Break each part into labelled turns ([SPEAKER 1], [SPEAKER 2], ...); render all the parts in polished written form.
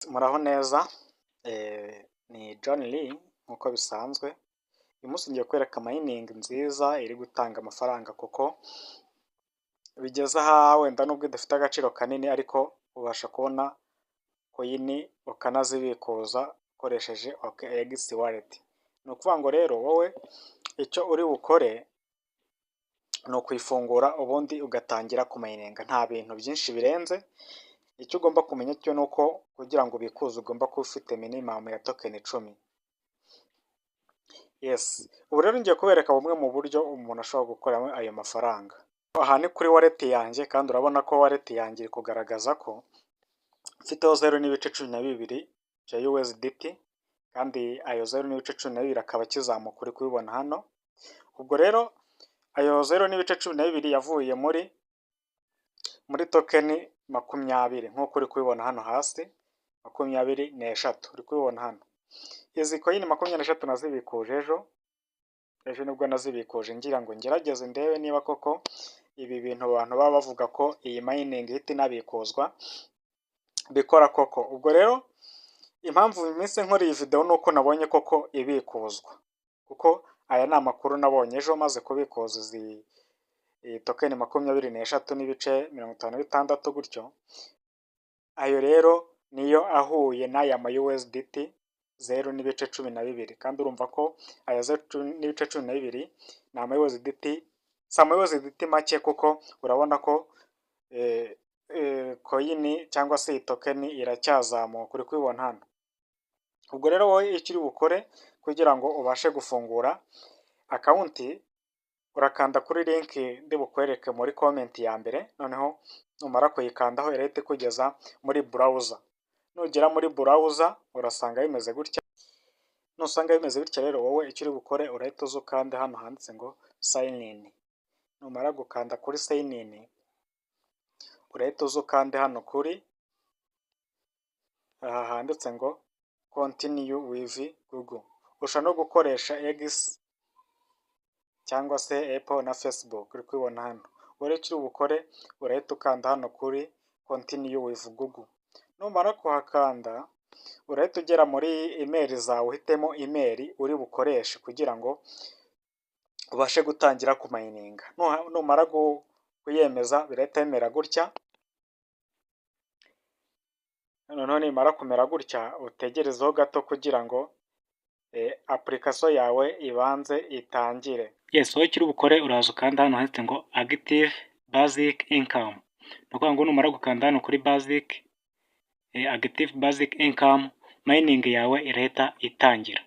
[SPEAKER 1] Muraho neza, ni John Lee nk'uko bisanzwe, uyu munsi ngiye kwereka mayiningi nziza iri gutanga amafaranga kuko bigeze aha wenda nubwo idafite agaciro kanini ariko ubasha kubona koyini ukanazibikuza ukoresheje OKX wallet. Ni ukuvuga ngo rero wowe icyo uri bukore ni ukuyifungura ubundi ugatangira kumayininga, nta bintu byinshi birenze. Icyo ugomba kumenya cyo ni uko kugira ngo ubikuze ugomba kuba ufite minimamu ya tokeni 10. Yes, ubu rero ngiye kubereka bumwe mu buryo umuntu ashobora gukoramo ayo mafaranga. Aha ni kuri wallet yanjye kandi urabona ko wallet yanjye iri kugaragaza ko mfiteho 0.12 bya USDT kandi ayo 0.12 akaba akizamuka uri kubibona hano. Ubwo rero ayo 0.12 yavuye muri tokeni 20 nk'uko uri kubibona hano hasi, 23 uri kubibona hano. Izi koyini 23 nazibikuje ejo nibwo nazibikuje ngira ngo ngerageze ndebe niba koko ibi bintu abantu baba bavuga ko iyi mining ihita inabikuzwa bikora koko. Ubwo rero impamvu iminsi nkora iyi video ni uko nabonye koko ibikuzwa, kuko aya ni amakuru nabonye ejo maze kubikuza izi tokeni 23 n'ibice 56 gutyo. Ayo rero niyo ahuye n'aya ma USDT 0.12 kandi urumva ko aya 0.12 ni ama USDT, si ama USDT make kuko urabona ko koyini cyangwa se iyi tokeni iracyazamuka uri kubibona hano. Ubwo rero wowe icyo uri bukore kugira ngo ubashe gufungura akawunti, urakanda kuri link ndi bukwereke muri comment ya mbere, noneho numara kuyikandaho irahita ikugeza muri browser. Nugera muri browser urasanga bimeze gutya. Nusanga bimeze bityo rero wowe icyo uri bukore urahita uza ukande hano handitse ngo sign in. Numara gukanda kuri sign in urahita uza ukande hano kuri aha handitse ngo continue with Google. Ushobora no gukoresha X cyangwa se Apple na Facebook uri kubibona hano. Wowe icyo uri bukore urahita ukanda hano kuri continue with Google. Numara kuhakanda urahita ugera muri email zawe, uhitemo email uri bukoreshe kugira ngo ubashe gutangira kumayininga. Numara kuyemeza birahita bimera gutya. Noneho nimara kumera gutya utegerezeho gato kugira ngo application yawe ibanze itangire. Yes, wowe icyo uri bukore uraza ukanda hano handitse ngo active basic income. Ni ukuvuga ngo numara gukanda hano kuri basic active basic income, mining yawe irahita itangira.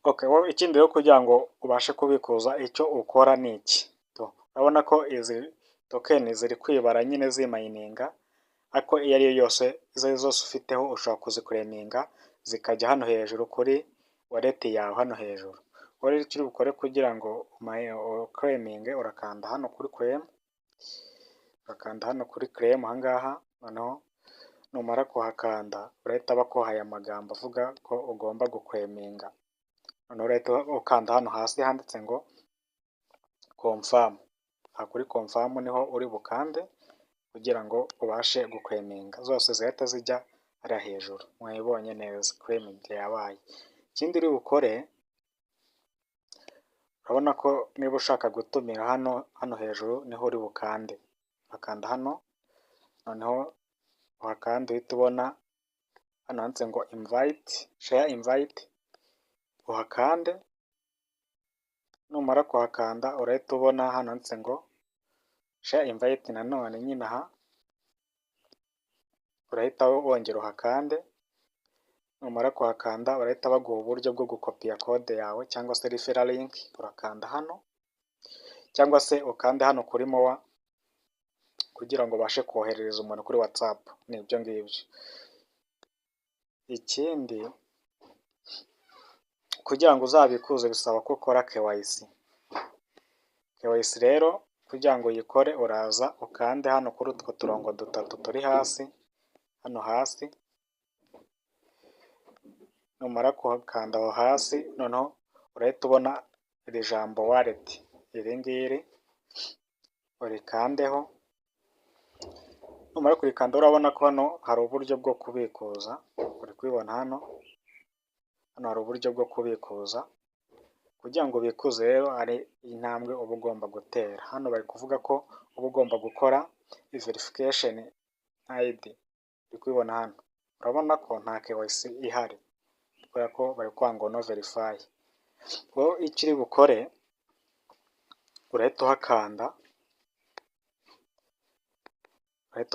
[SPEAKER 1] Okay, wowe ikindi rero kugira ngo ubashe kubikuza icyo ukora ni iki. Urabona ko izi tokeni ziri kwibara nyine zimayininga, ariko iyo ari yo yose izo zose ufiteho ushobora kuzikureminga zikajya hano hejuru kuri wallet yawe hano hejuru. Wowe icyo uri bukore kugira ngo uclaiminge urakanda hano kuri claim, urakanda hano kuri claim ahangaha. Noneho numara kuhakanda urahita bakohaye amagambo avuga ko ugomba guclaiminga. Noneho urahita ukanda hano hasi handitse ngo confirm. Aha kuri confirm niho uri bukande kugira ngo ubashe guclaiminga. Zose zihita zijya hariya hejuru, mwayibonye neza claiming yabaye. Ikindi uri bukore urabona ko niba ushaka gutumira hano hejuru niho uri bukande. Ukanda hano, noneho uhakanda uhita ubona hano handitse ngo invite, share invite, uhakande. Numara kuhakanda urahita ubona hano handitse ngo share invite nanone nyine aha, urahita wongera uhakande. Numara kuhakanda urahita baguha uburyo bwo gukopiya kode yawe cyangwa se referral link, urakanda hano cyangwa se ukande hano kuri more kugira ngo ubashe koherereza umuntu kuri WhatsApp. Ni ibyo ngibyo. Ikindi kugira ngo uzabikuze bisaba ko ukora KYC. KYC rero kugira ngo uyikore uraza ukande hano kuri utwo turongo dutatu turi hasi hano hasi. Numara kuhakanda aho hasi noneho urahita ubona iri jambo wallet, iri ngiri urikandeho. numara kurikanda urabona ko hano hari uburyo bwo kubikuza, uri kubibona hano hari uburyo bwo kubikuza. Kugira ngo ubikuze rero hari intambwe uba ugomba gutera. Hano bari kuvuga ko uba ugomba gukora verification ID, uri kubibona hano, urabona ko nta KYC ihari kubera ko bari kuvuga ngo no verify. Wowe icyo uri bukore urahita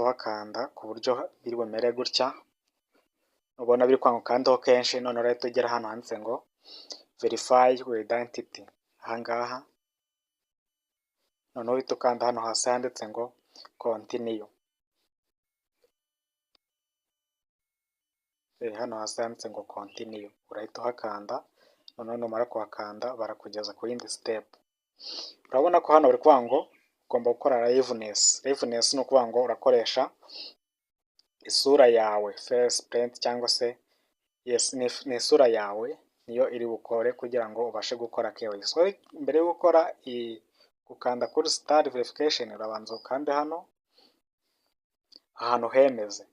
[SPEAKER 1] uhakanda ku buryo biri bumere gutya, ubona biri kwanga ukandeho kenshi, none urahita ugera hano handitse ngo verify your identity, ahangaha noneho uhita ukanda hano hasi handitse ngo continue. Hano hasi handitse ngo continue, urahita uhakanda, noneho numara kuhakanda barakugeza ku yindi step. Urabona ko hano bari kuvuga ngo ugomba gukora liveness. Liveness ni ukuvuga ngo urakoresha isura yawe, face print cyangwa se yes, ni isura yawe niyo iri bukore kugira ngo ubashe gukora KYC. So mbere yo gukora gukanda kuri start verification, urabanza ukande hano ahantu hemeze.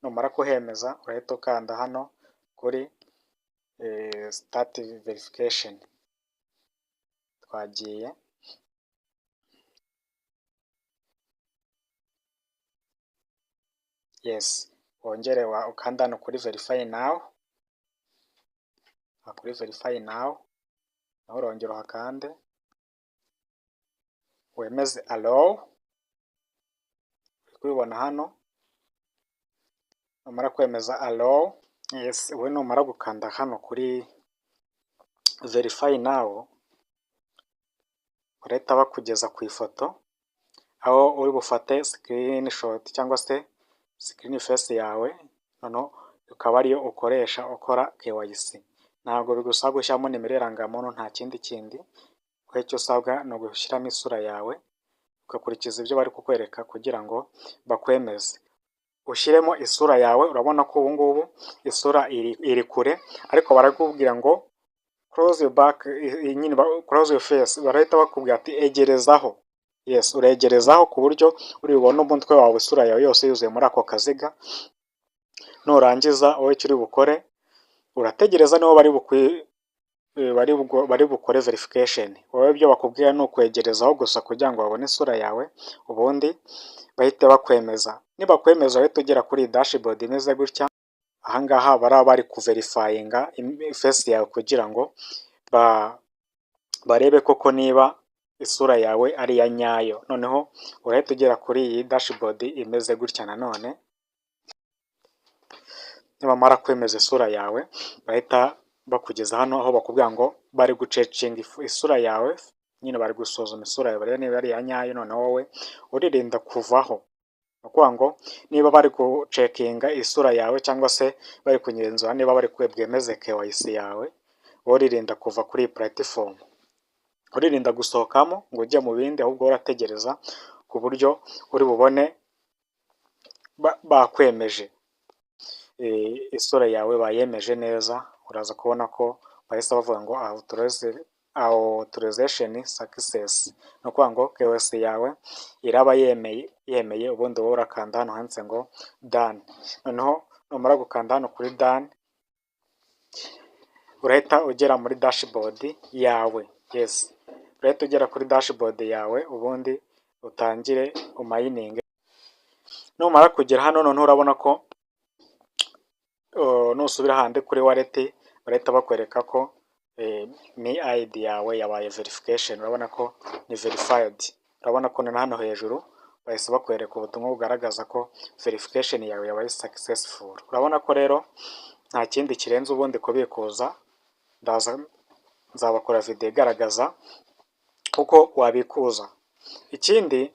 [SPEAKER 1] Numara kuhemeza urahita ukanda hano kuri start verification. Twagiye yes, wongere ukanda hano kuri verify now, kuri verify now naho urongera uhakande wemeze allow. Uri kubibona hano, numara kwemeza allow, yes, we numara gukanda hano kuri verify now urahita bakugeza ku ifoto aho uri bufate screenshot cyangwa se screen face yawe, noneho ukaba ariyo ukoresha ukora KYC. Ntabwo bigusaba gushyiramo nimero y'irangamuntu, nta kindi kuko icyo usabwa ni ugushyiramo isura yawe ugakurikiza ibyo bari kukwereka kugira ngo bakwemeze. Ushyiremo isura yawe, urabona ko ubu ngubu isura iri kure, ariko barakubwira ngo close your back, nyine close your face, barahita bakubwira ati egerezaho. Yes, uregerezaho ku buryo uri bubone umutwe wawe, isura yawe yose yuzuye muri ako kaziga. Nurangiza wowe icyo uri bukore urategereza niho bari bukore verification. Wowe ibyo bakubwira ni ukwegerezaho gusa kugira ngo babone isura yawe, ubundi bahite bakwemeza. Nibakwemeza uhita ugera kuri dashboard imeze gutya. Ahangaha bari kuverifyinga face yawe kugira ngo barebe koko niba isura yawe ari iya nyayo. Noneho urahita ugera kuri iyi dashboard imeze gutya. Nanone nibamara kwemeza isura yawe bahita bakugeza hano aho bakubwira ngo bari gucekinga isura yawe, nyine bari gusuzuma isura yawe barebe niba ari iya nyayo. Noneho wowe uririnda kuvaho, ni ukuvuga ngo niba bari gucekinga isura yawe cyangwa se bari kugenzura niba bari bwemeze KYC yawe, wowe uririnda kuva kuri iyi platform, uririnda gusohokamo ngo ujye mu bindi, ahubwo urategereza ku buryo uri bubone bakwemeje isura yawe bayemeje neza. Uraza kubona ko bahise bavuga ngo authorization success, ni ukuvuga ngo KYC yawe iraba yemeye, ubundi wowe urakanda hano handitse ngo done. Noneho numara gukanda hano kuri done urahita ugera muri dashboard yawe. Yes, urahita ugera kuri dashboard yawe ubundi utangire umayininge. Numara kugera hano noneho urabona ko nusubira handi kuri wallet barahita bakwereka ko ni ID yawe yabaye verification. Urabona ko ni verified. Urabona ko hano hejuru bahise bakwereka ubutumwa bugaragaza ko verification yawe yabaye successful. Urabona ko rero nta kindi kirenze ubundi kubikuza. Nzabakora video igaragaza uko wabikuza. Ikindi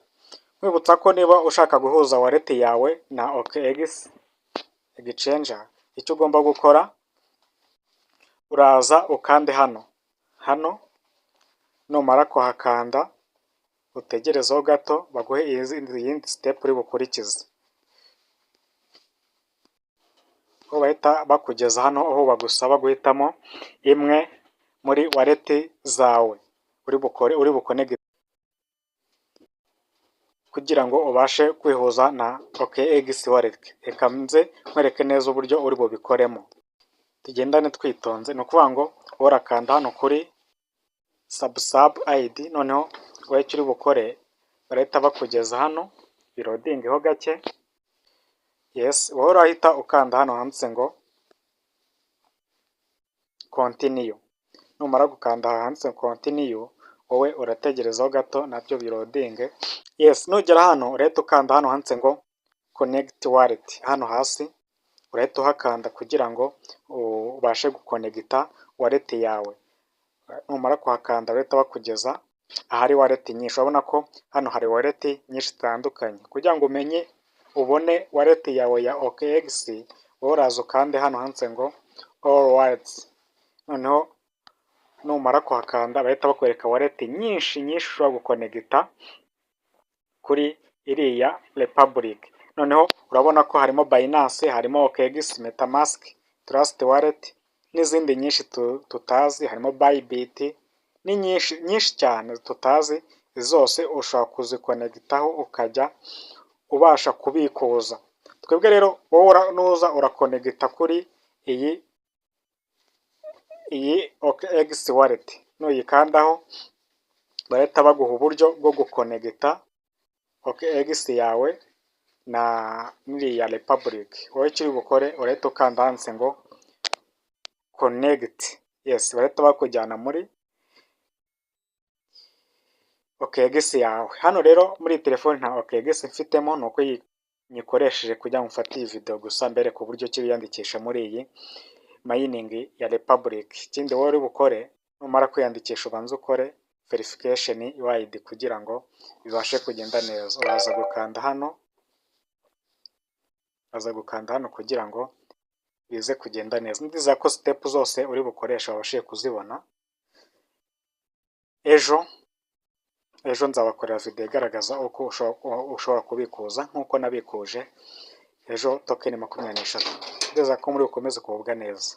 [SPEAKER 1] mwibutsa ko niba ushaka guhuza wallet yawe na OKX Exchanger, icyo ugomba gukora uraza ukande hano, numara kuhakanda utegerezeho gato baguhe iyindi step uri bukurikize. Ko bahita bakugeza hano aho bagusaba guhitamo imwe muri wallet zawe uri bukonegite. kugira ngo ubashe kwihuza na OKX wallet. Reka nze nkwereke neza uburyo uri bubikoremo. Tugendane twitonze, ni ukuvuga ngo urakanda hano kuri sub ID, noneho wowe icyo uri bukore barahita bakugeza hano, birodingeho gake. Yes, wowe urahita ukanda hano handitse ngo continue. Numara gukanda handitse continue, wowe urategerezaho gato nabyo birodinge. Yes, nugera hano urahita ukanda hano handitse ngo connect wallet. Hano hasi urahita uhakanda kugira ngo ubashe gukonegita wallet yawe. Numara kuhakanda urahita bakugeza ahari wallet nyinshi. Urabona ko hano hari wallet nyinshi zitandukanye. Kugira ngo umenye ubone wallet yawe ya OKX, wowe uraza ukande hano handitse ngo all wallets. Noneho numara kuhakanda bahita bakwereka wallet nyinshi ushobora gukonegita kuri iriya Republic. Noneho urabona ko harimo Binance, harimo OKX, MetaMask, Trust Wallet n'izindi nyinshi tutazi, harimo Bybit, ni nyinshi cyane tutazi. Zose ushobora kuzikonegitaho ukajya ubasha kubikuza. Twebwe rero wowe nuza urakonegita kuri iyi OKX wallet, nuyikandaho barahita baguha uburyo bwo gukonegita OKX yawe na iriya Republic. Wowe icyo uri bukore urahita ukanda handitse ngo connect. Yes, barahita bakujyana muri OKX yawe. Hano rero muri telefone nta OKX mfitemo, nuko nyikoresheje kugira ngo mfate iyi video gusa mbere ku buryo ki wiyandikisha muri iyi mining ya Republic. Ikindi wowe uri bukore, numara kwiyandikisha ubanza ukore verification ID kugira ngo bibashe kugenda neza. Uraza gukanda hano, kugira ngo bize kugenda neza. Ndiza ko step zose uri bukoresha wabashije kuzibona. Ejo nzabakorera video igaragaza uko ushobora kubikuza nk'uko nabikuje ejo token 23. Ndiza ko muri bukomeze kububwa neza.